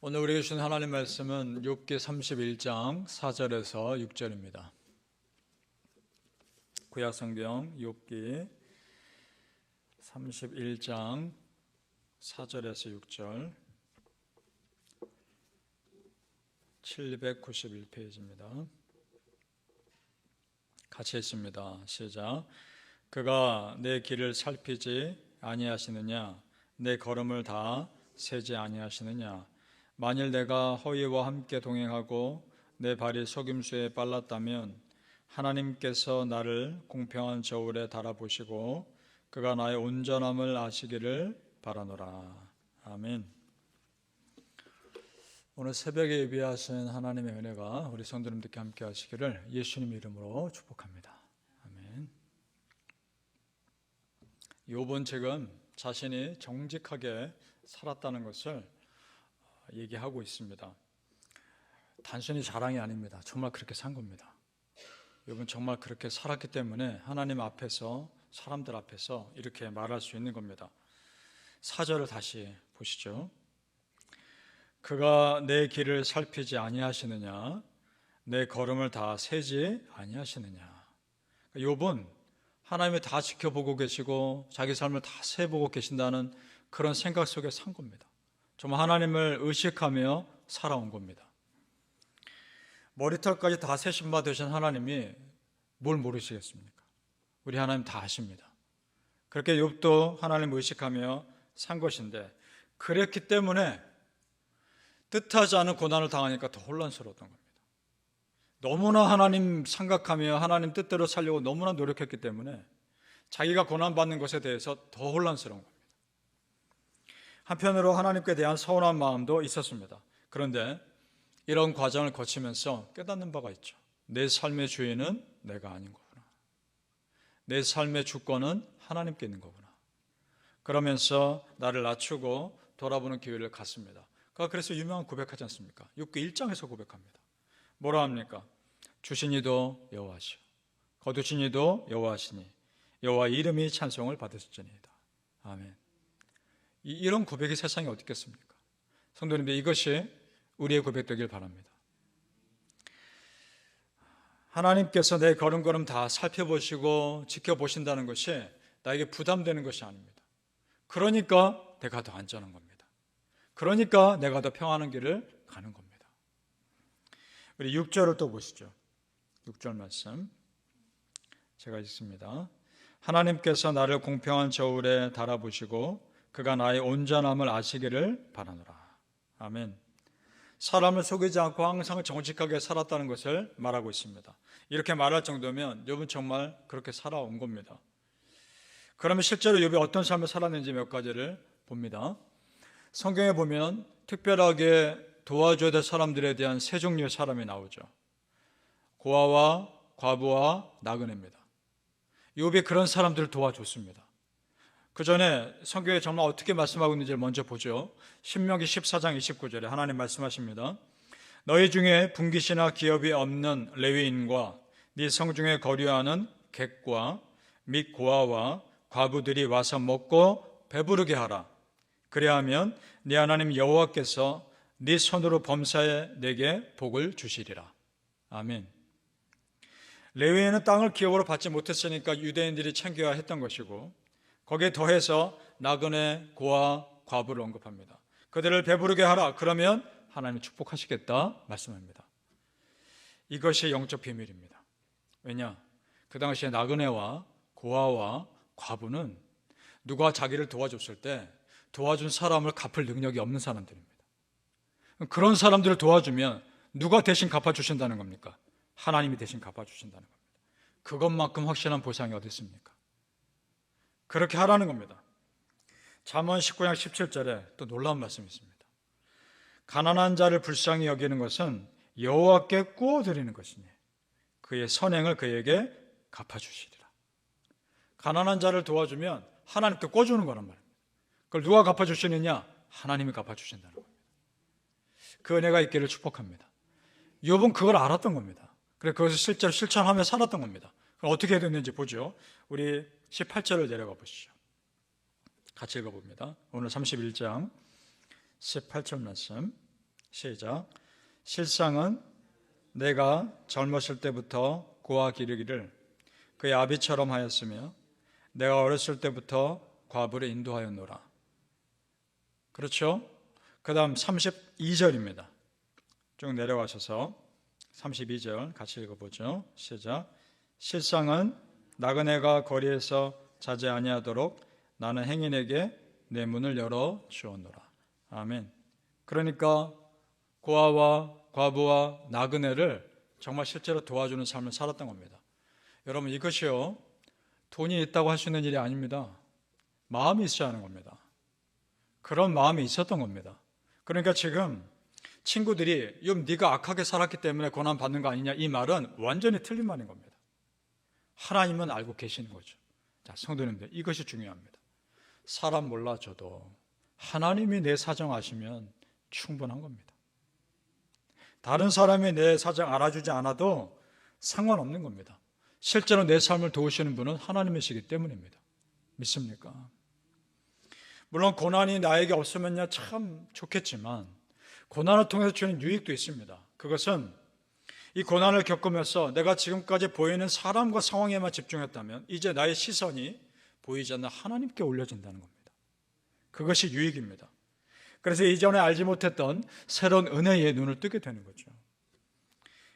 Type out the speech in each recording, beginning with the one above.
오늘 우리에게 주신 하나님 말씀은 욥기 31장 4절에서 6절입니다. 구약성경 욥기 31장 4절에서 6절 791페이지입니다. 같이 읽습니다. 시작. 그가 내 길을 살피지 아니하시느냐? 내 걸음을 다 세지 아니하시느냐? 만일 내가 허위와 함께 동행하고 내 발이 속임수에 빨랐다면 하나님께서 나를 공평한 저울에 달아보시고 그가 나의 온전함을 아시기를 바라노라. 아멘. 오늘 새벽에 예비하신 하나님의 은혜가 우리 성도님들께 함께 하시기를 예수님 이름으로 축복합니다. 아멘. 욥은 지금 자신이 정직하게 살았다는 것을 얘기하고 있습니다. 단순히 자랑이 아닙니다. 정말 그렇게 산 겁니다. 욥은 정말 그렇게 살았기 때문에 하나님 앞에서, 사람들 앞에서 이렇게 말할 수 있는 겁니다. 4절을 다시 보시죠. 그가 내 길을 살피지 아니하시느냐? 내 걸음을 다 세지 아니하시느냐? 욥은 하나님이 다 지켜보고 계시고 자기 삶을 다 세보고 계신다는 그런 생각 속에 산 겁니다. 정말 하나님을 의식하며 살아온 겁니다. 머리털까지 다 세신 바 되신 하나님이 뭘 모르시겠습니까? 우리 하나님 다 아십니다. 그렇게 욥도 하나님을 의식하며 산 것인데, 그랬기 때문에 뜻하지 않은 고난을 당하니까 더 혼란스러웠던 겁니다. 너무나 하나님 생각하며 하나님 뜻대로 살려고 너무나 노력했기 때문에 자기가 고난받는 것에 대해서 더 혼란스러운 겁니다. 한편으로 하나님께 대한 서운한 마음도 있었습니다. 그런데 이런 과정을 거치면서 깨닫는 바가 있죠. 내 삶의 주인은 내가 아닌 거구나. 내 삶의 주권은 하나님께 있는 거구나. 그러면서 나를 낮추고 돌아보는 기회를 갖습니다. 그래서 유명한 고백하지 않습니까? 욥기 1장에서 고백합니다. 뭐라 합니까? 주신 이도 여호와시오, 거두신 이도 여호와시니 여호와 이름이 찬송을 받으실지니이다. 아멘. 이런 고백이 세상에 어디 있겠습니까? 성도님들, 이것이 우리의 고백되길 바랍니다. 하나님께서 내 걸음걸음 다 살펴보시고 지켜보신다는 것이 나에게 부담되는 것이 아닙니다. 그러니까 내가 더 안전한 겁니다. 그러니까 내가 더 평안한 길을 가는 겁니다. 우리 6절을 또 보시죠. 6절 말씀 제가 읽습니다. 하나님께서 나를 공평한 저울에 달아보시고 그가 나의 온전함을 아시기를 바라노라. 아멘. 사람을 속이지 않고 항상 정직하게 살았다는 것을 말하고 있습니다. 이렇게 말할 정도면 욥은 정말 그렇게 살아온 겁니다. 그러면 실제로 욥이 어떤 삶을 살았는지 몇 가지를 봅니다. 성경에 보면 특별하게 도와줘야 될 사람들에 대한 세 종류의 사람이 나오죠. 고아와 과부와 나그네입니다. 욥이 그런 사람들을 도와줬습니다. 그 전에 성경에 정말 어떻게 말씀하고 있는지를 먼저 보죠. 신명기 14장 29절에 하나님 말씀하십니다. 너희 중에 분깃이나 기업이 없는 레위인과 네 성중에 거류하는 객과 및 고아와 과부들이 와서 먹고 배부르게 하라. 그래야하면 네 하나님 여호와께서 네 손으로 범사에 내게 복을 주시리라. 아멘. 레위인은 땅을 기업으로 받지 못했으니까 유대인들이 챙겨야 했던 것이고, 거기에 더해서 나그네, 고아, 과부를 언급합니다. 그들을 배부르게 하라. 그러면 하나님이 축복하시겠다 말씀합니다. 이것이 영적 비밀입니다. 왜냐? 그 당시에 나그네와 고아와 과부는 누가 자기를 도와줬을 때 도와준 사람을 갚을 능력이 없는 사람들입니다. 그런 사람들을 도와주면 누가 대신 갚아주신다는 겁니까? 하나님이 대신 갚아주신다는 겁니다. 그것만큼 확실한 보상이 어디 있습니까? 그렇게 하라는 겁니다. 잠언 19장 17절에 또 놀라운 말씀이 있습니다. 가난한 자를 불쌍히 여기는 것은 여호와께 꾸어드리는 것이니 그의 선행을 그에게 갚아주시리라. 가난한 자를 도와주면 하나님께 꿔주는 거란 말입니다. 그걸 누가 갚아주시느냐? 하나님이 갚아주신다는 겁니다. 그 은혜가 있기를 축복합니다. 욥은 그걸 알았던 겁니다. 그래서 그것을 실제로 실천하며 살았던 겁니다. 그럼 어떻게 됐는지 보죠. 우리 18절을 내려가 보시죠. 같이 읽어봅니다. 오늘 31장 18절 말씀 시작. 실상은 내가 젊었을 때부터 고아 기르기를 그의 아비처럼 하였으며 내가 어렸을 때부터 과부를 인도하였노라. 그렇죠? 그 다음 32절입니다. 쭉 내려가셔서 32절 같이 읽어보죠. 시작. 실상은 나그네가 거리에서 자지 아니하도록 나는 행인에게 내 문을 열어 주었노라. 아멘. 그러니까 고아와 과부와 나그네를 정말 실제로 도와주는 삶을 살았던 겁니다. 여러분, 이것이요, 돈이 있다고 할 수 있는 일이 아닙니다. 마음이 있어야 하는 겁니다. 그런 마음이 있었던 겁니다. 그러니까 지금 친구들이 네가 악하게 살았기 때문에 고난받는 거 아니냐, 이 말은 완전히 틀린 말인 겁니다. 하나님은 알고 계시는 거죠. 자, 성도님들, 이것이 중요합니다. 사람 몰라줘도 하나님이 내 사정 아시면 충분한 겁니다. 다른 사람이 내 사정 알아주지 않아도 상관없는 겁니다. 실제로 내 삶을 도우시는 분은 하나님이시기 때문입니다. 믿습니까? 물론 고난이 나에게 없으면야 참 좋겠지만 고난을 통해서 주는 유익도 있습니다. 그것은 이 고난을 겪으면서 내가 지금까지 보이는 사람과 상황에만 집중했다면 이제 나의 시선이 보이지 않는 하나님께 올려진다는 겁니다. 그것이 유익입니다. 그래서 이전에 알지 못했던 새로운 은혜의 눈을 뜨게 되는 거죠.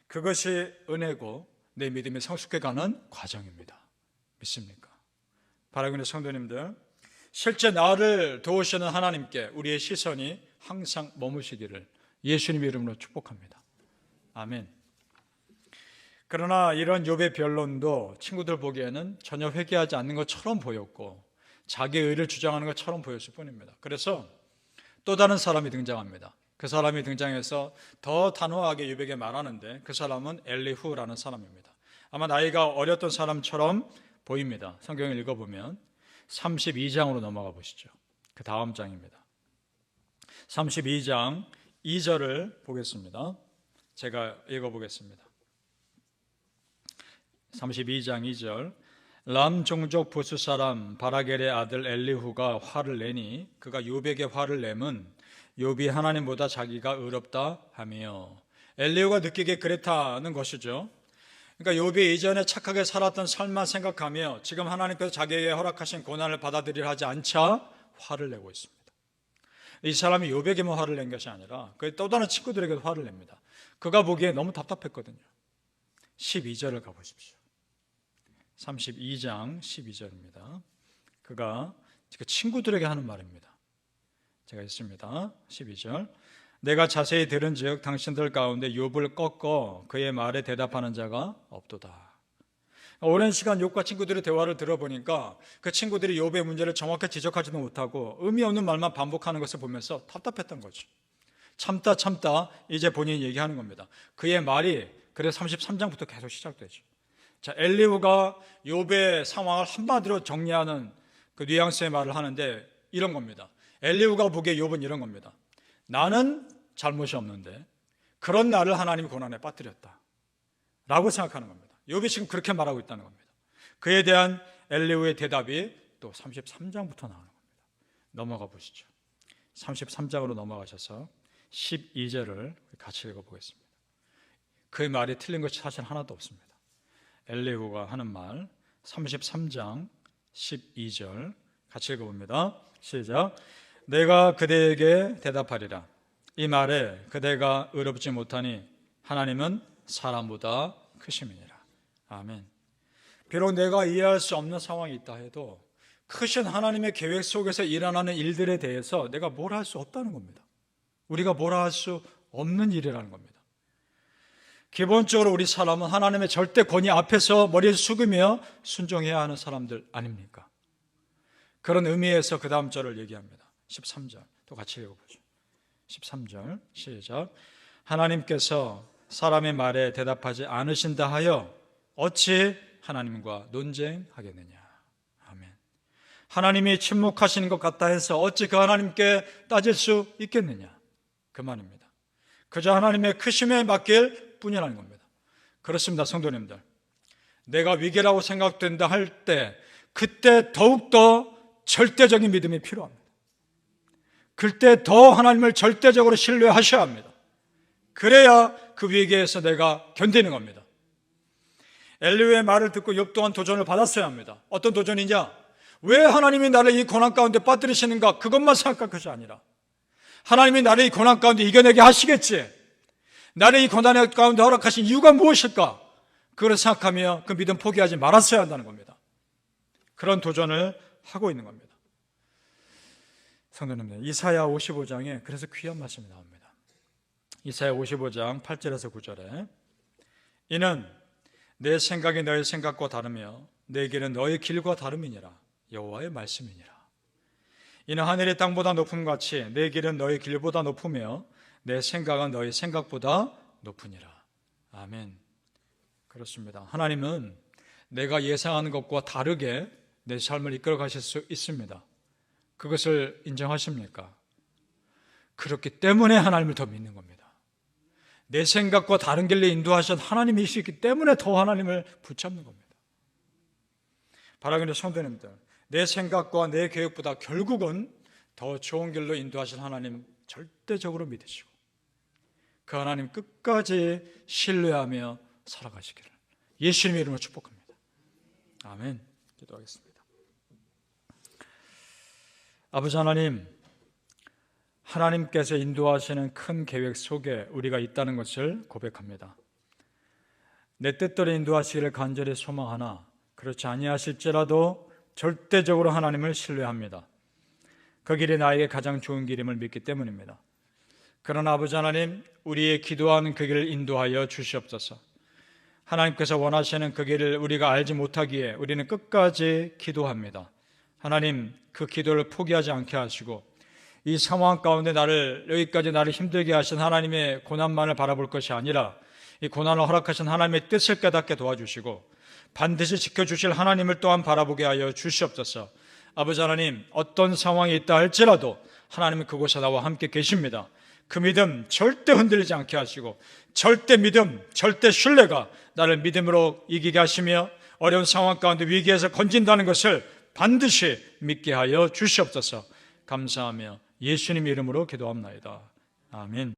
그것이 은혜고 내 믿음이 성숙해가는 과정입니다. 믿습니까? 바라기는 성도님들, 실제 나를 도우시는 하나님께 우리의 시선이 항상 머무시기를 예수님의 이름으로 축복합니다. 아멘. 그러나 이런 욥의 변론도 친구들 보기에는 전혀 회개하지 않는 것처럼 보였고 자기의 의를 주장하는 것처럼 보였을 뿐입니다. 그래서 또 다른 사람이 등장합니다. 그 사람이 등장해서 더 단호하게 욥에게 말하는데 그 사람은 엘리후라는 사람입니다. 아마 나이가 어렸던 사람처럼 보입니다. 성경을 읽어보면 32장으로 넘어가 보시죠. 그 다음 장입니다. 32장 2절을 보겠습니다. 제가 읽어보겠습니다. 32장 2절. 람 종족 부스 사람 바라겔의 아들 엘리후가 화를 내니 그가 욥에게 화를 내면 욥이 하나님보다 자기가 의롭다 하며, 엘리후가 느끼게 그랬다는 것이죠. 그러니까 욥이 이전에 착하게 살았던 삶만 생각하며 지금 하나님께서 자기에게 허락하신 고난을 받아들이려 하지 않자 화를 내고 있습니다. 이 사람이 욥에게만 화를 낸 것이 아니라 그의 또 다른 친구들에게도 화를 냅니다. 그가 보기에 너무 답답했거든요. 12절을 가보십시오. 32장 12절입니다. 그가 친구들에게 하는 말입니다. 제가 읽습니다. 12절. 내가 자세히 들은즉 당신들 가운데 욥을 꺾어 그의 말에 대답하는 자가 없도다. 오랜 시간 욥과 친구들의 대화를 들어보니까 그 친구들이 욥의 문제를 정확히 지적하지도 못하고 의미 없는 말만 반복하는 것을 보면서 답답했던 거죠. 참다 이제 본인이 얘기하는 겁니다. 그의 말이 그래서 33장부터 계속 시작되죠. 자, 엘리후가 욥의 상황을 한마디로 정리하는 그 뉘앙스의 말을 하는데 이런 겁니다. 엘리후가 보기에 욥은 이런 겁니다. 나는 잘못이 없는데 그런 나를 하나님이 고난에 빠뜨렸다 라고 생각하는 겁니다. 욥이 지금 그렇게 말하고 있다는 겁니다. 그에 대한 엘리후의 대답이 또 33장부터 나오는 겁니다. 넘어가 보시죠. 33장으로 넘어가셔서 12절을 같이 읽어보겠습니다. 그 말이 틀린 것이 사실 하나도 없습니다. 엘리후가 하는 말 33장 12절 같이 읽어봅니다. 시작. 내가 그대에게 대답하리라. 이 말에 그대가 의롭지 못하니 하나님은 사람보다 크심이니라. 아멘. 비록 내가 이해할 수 없는 상황이 있다 해도 크신 하나님의 계획 속에서 일어나는 일들에 대해서 내가 뭘 할 수 없다는 겁니다. 우리가 뭘 할 수 없는 일이라는 겁니다. 기본적으로 우리 사람은 하나님의 절대 권위 앞에서 머리를 숙이며 순종해야 하는 사람들 아닙니까? 그런 의미에서 그 다음 절을 얘기합니다. 13절 또 같이 읽어보죠. 13절 시작. 하나님께서 사람의 말에 대답하지 않으신다 하여 어찌 하나님과 논쟁하겠느냐. 아멘. 하나님이 침묵하시는 것 같다 해서 어찌 그 하나님께 따질 수 있겠느냐, 그 말입니다. 그저 하나님의 크심에 맡길 뿐이라는 겁니다. 그렇습니다. 성도님들, 내가 위기라고 생각된다 할 때 그때 더욱더 절대적인 믿음이 필요합니다. 그때 더 하나님을 절대적으로 신뢰하셔야 합니다. 그래야 그 위기에서 내가 견디는 겁니다. 엘리후의 말을 듣고 욥 또한 도전을 받았어야 합니다. 어떤 도전이냐? 왜 하나님이 나를 이 고난 가운데 빠뜨리시는가? 그것만 생각할 것이 아니라 하나님이 나를 이 고난 가운데 이겨내게 하시겠지, 나를 이 고난 가운데 허락하신 이유가 무엇일까? 그걸 생각하며 그 믿음 포기하지 말았어야 한다는 겁니다. 그런 도전을 하고 있는 겁니다. 성도님들, 이사야 55장에 그래서 귀한 말씀이 나옵니다. 이사야 55장 8절에서 9절에 이는 내 생각이 너의 생각과 다르며 내 길은 너의 길과 다름이니라. 여호와의 말씀이니라. 이는 하늘이 땅보다 높음 같이 내 길은 너의 길보다 높으며 내 생각은 너의 생각보다 높으니라. 아멘. 그렇습니다. 하나님은 내가 예상하는 것과 다르게 내 삶을 이끌어 가실 수 있습니다. 그것을 인정하십니까? 그렇기 때문에 하나님을 더 믿는 겁니다. 내 생각과 다른 길로 인도하신 하나님이시기 때문에 더 하나님을 붙잡는 겁니다. 바라기는 성도님들, 내 생각과 내 계획보다 결국은 더 좋은 길로 인도하신 하나님 절대적으로 믿으시고 그 하나님 끝까지 신뢰하며 살아가시기를 예수님의 이름으로 축복합니다. 아멘. 기도하겠습니다. 아버지 하나님, 하나님께서 인도하시는 큰 계획 속에 우리가 있다는 것을 고백합니다. 내 뜻대로 인도하시기를 간절히 소망하나 그렇지 아니하실지라도 절대적으로 하나님을 신뢰합니다. 그 길이 나에게 가장 좋은 길임을 믿기 때문입니다. 그러나 아버지 하나님, 우리의 기도하는 그 길을 인도하여 주시옵소서. 하나님께서 원하시는 그 길을 우리가 알지 못하기에 우리는 끝까지 기도합니다. 하나님, 그 기도를 포기하지 않게 하시고 이 상황 가운데 여기까지 나를 힘들게 하신 하나님의 고난만을 바라볼 것이 아니라 이 고난을 허락하신 하나님의 뜻을 깨닫게 도와주시고 반드시 지켜주실 하나님을 또한 바라보게 하여 주시옵소서. 아버지 하나님, 어떤 상황이 있다 할지라도 하나님은 그곳에 나와 함께 계십니다. 그 믿음 절대 흔들리지 않게 하시고 절대 믿음, 절대 신뢰가 나를 믿음으로 이기게 하시며 어려운 상황 가운데 위기에서 건진다는 것을 반드시 믿게 하여 주시옵소서. 감사하며 예수님 이름으로 기도합나이다. 아멘.